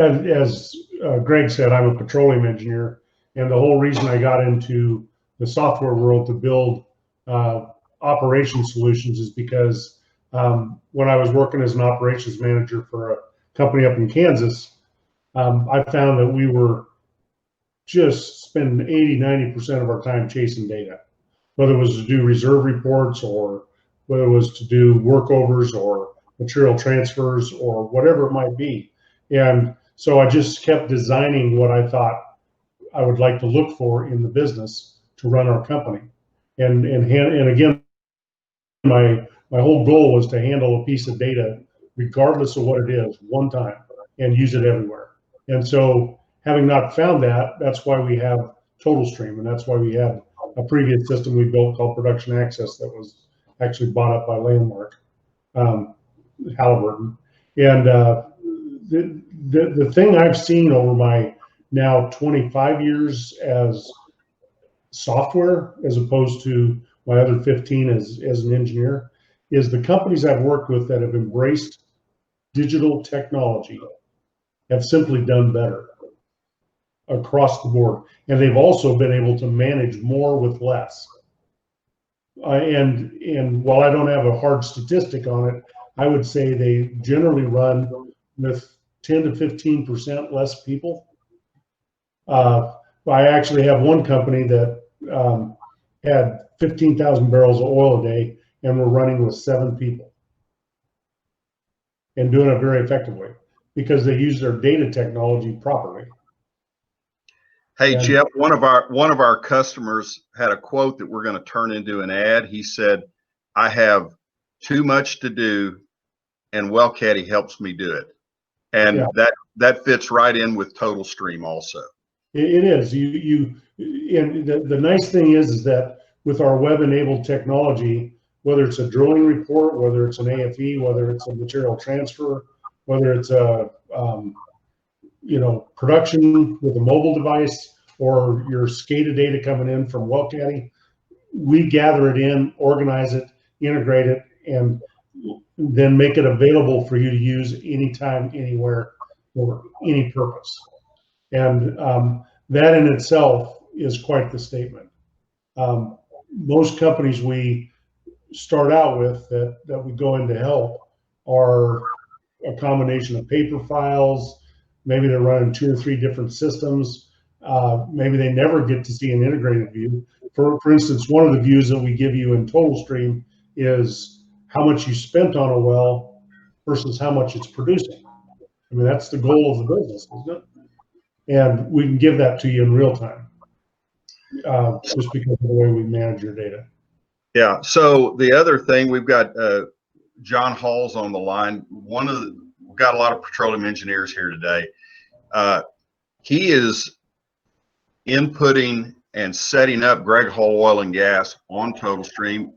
as Greg said, I'm a petroleum engineer, and the whole reason I got into the software world to build operation solutions is because when I was working as an operations manager for a company up in Kansas, I found that we were just spending 80–90% of our time chasing data, whether it was to do reserve reports or whether it was to do workovers or material transfers or whatever it might be. And so I just kept designing what I thought I would like to look for in the business to run our company. And again, my whole goal was to handle a piece of data, regardless of what it is, one time and use it everywhere. And so having not found that, that's why we have Totalstream, and that's why we had a previous system we built called Production Access that was actually bought up by Landmark, Halliburton. And the thing I've seen over my now 25 years as software, as opposed to my other 15 as an engineer, is the companies I've worked with that have embraced digital technology have simply done better across the board. And they've also been able to manage more with less. And while I don't have a hard statistic on it, I would say they generally run with 10 to 15% less people. I actually have one company that had 15,000 barrels of oil a day, and we're running with 7 people and doing it very effectively because they use their data technology properly. Hey, Jeff, one of our customers had a quote that we're going to turn into an ad. He said, "I have too much to do, and WellCaddy helps me do it." And yeah, that fits right in with Totalstream also. It is. And the nice thing is that with our web-enabled technology, whether it's a drilling report, whether it's an AFE, whether it's a material transfer, whether it's a production with a mobile device, or your SCADA data coming in from WellCaddy, we gather it in, organize it, integrate it, and then make it available for you to use anytime, anywhere, for any purpose. And that in itself is quite the statement. Most companies we start out with that we go in to help are a combination of paper files. Maybe they're running 2 or 3 different systems. Maybe they never get to see an integrated view. For instance, one of the views that we give you in Totalstream is how much you spent on a well versus how much it's producing. I mean, that's the goal of the business, isn't it? And we can give that to you in real time, just because of the way we manage your data. Yeah. So the other thing, we've got John Hall's on the line. We've got a lot of petroleum engineers here today. He is inputting and setting up Greg Hall Oil and Gas on Totalstream.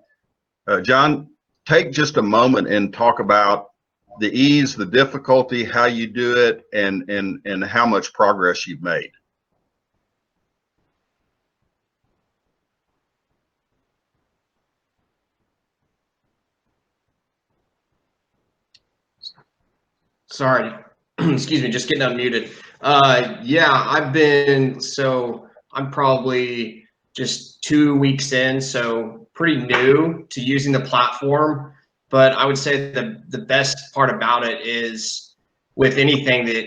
John, take just a moment and talk about the ease, the difficulty, how you do it, and how much progress you've made. Sorry, excuse me, just getting unmuted. Yeah, I'm probably just 2 weeks in, so pretty new to using the platform. But I would say the best part about it is with anything that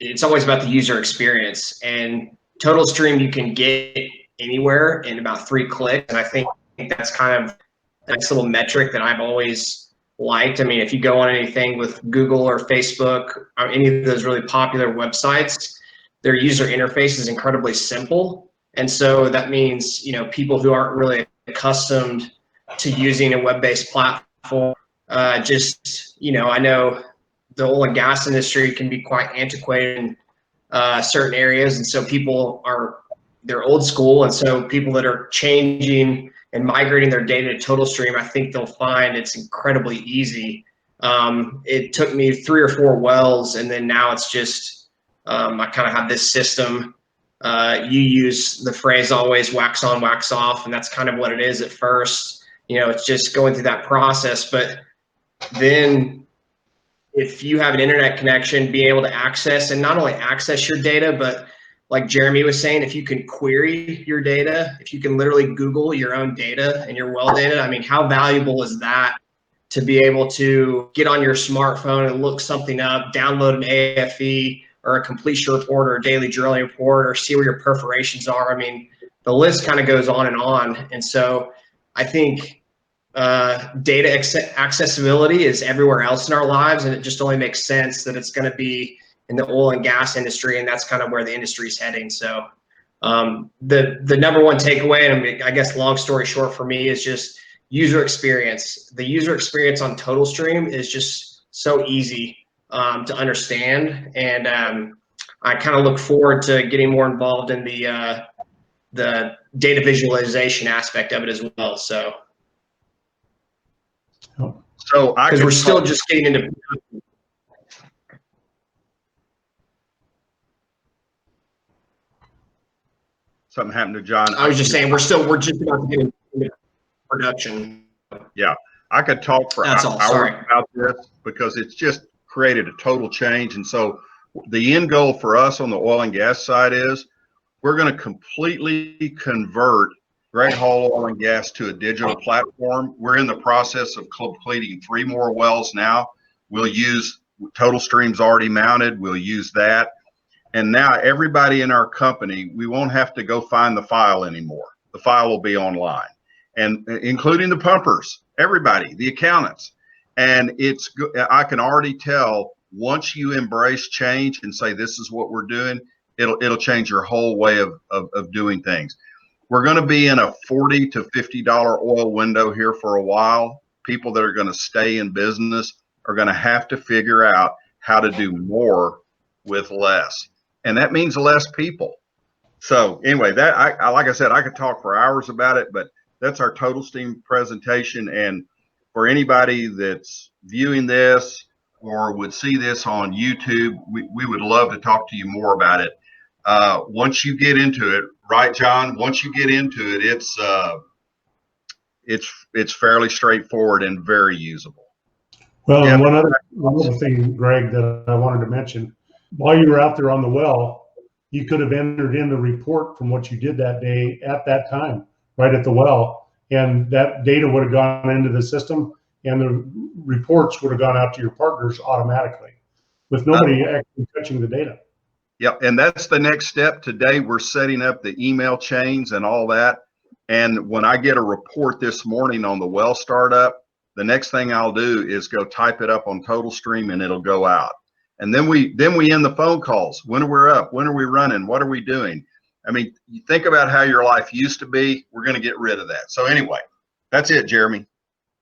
it's always about the user experience. And Totalstream you can get anywhere in about 3 clicks, and I think that's kind of a nice little metric that I've always liked. I mean, if you go on anything with Google or Facebook or any of those really popular websites, their user interface is incredibly simple. And so that means, people who aren't really accustomed to using a web-based platform, I know the oil and gas industry can be quite antiquated in certain areas. And so they're old school. And so people that are changing and migrating their data to Totalstream, I think they'll find it's incredibly easy. It took me 3 or 4 wells, and then now it's just, I kind of have this system. You use the phrase always wax on, wax off, and that's kind of what it is at first. It's just going through that process. But then if you have an internet connection, being able to access, and not only access your data, but like Jeremy was saying, if you can query your data, if you can literally Google your own data and your well data, I mean, how valuable is that to be able to get on your smartphone and look something up, download an AFE or a completion report or a daily drilling report, or see where your perforations are? I mean, the list kind of goes on and on. And so I think data accessibility is everywhere else in our lives, and it just only makes sense that it's going to be in the oil and gas industry, and that's kind of where the industry is heading. So the number one takeaway, and I guess long story short for me, is just user experience. The user experience on Totalstream is just so easy to understand, and I kind of look forward to getting more involved in the data visualization aspect of it as well. So because we're still just getting into. Something happened to John. I was just saying we're just about to get into production. Yeah, I could talk for hours Sorry about this because it's just created a total change. And so the end goal for us on the oil and gas side is we're going to completely convert Great Hall Oil and Gas to a digital platform. We're in the process of completing 3 more wells now. We'll use Totalstream's already mounted. We'll use that. And now everybody in our company, we won't have to go find the file anymore. The file will be online, and including the pumpers, everybody, the accountants. And I can already tell once you embrace change and say, this is what we're doing, it'll change your whole way of doing things. We're going to be in a $40 to $50 oil window here for a while. People that are going to stay in business are going to have to figure out how to do more with less. And that means less people. So anyway, that like I said, I could talk for hours about it, but that's our Totalstream presentation. And for anybody that's viewing this or would see this on YouTube, we would love to talk to you more about it. Once you get into it, right, John? Once you get into it, it's fairly straightforward and very usable. Well, yeah. And one other thing, Greg, that I wanted to mention, while you were out there on the well, you could have entered in the report from what you did that day at that time, right at the well, and that data would have gone into the system, and the reports would have gone out to your partners automatically, with nobody actually touching the data. Yep, and that's the next step. Today, we're setting up the email chains and all that. And when I get a report this morning on the well startup, the next thing I'll do is go type it up on Totalstream, and it'll go out. And then we end the phone calls. When are we up? When are we running? What are we doing? I mean, you think about how your life used to be. We're going to get rid of that. So anyway, that's it, Jeremy.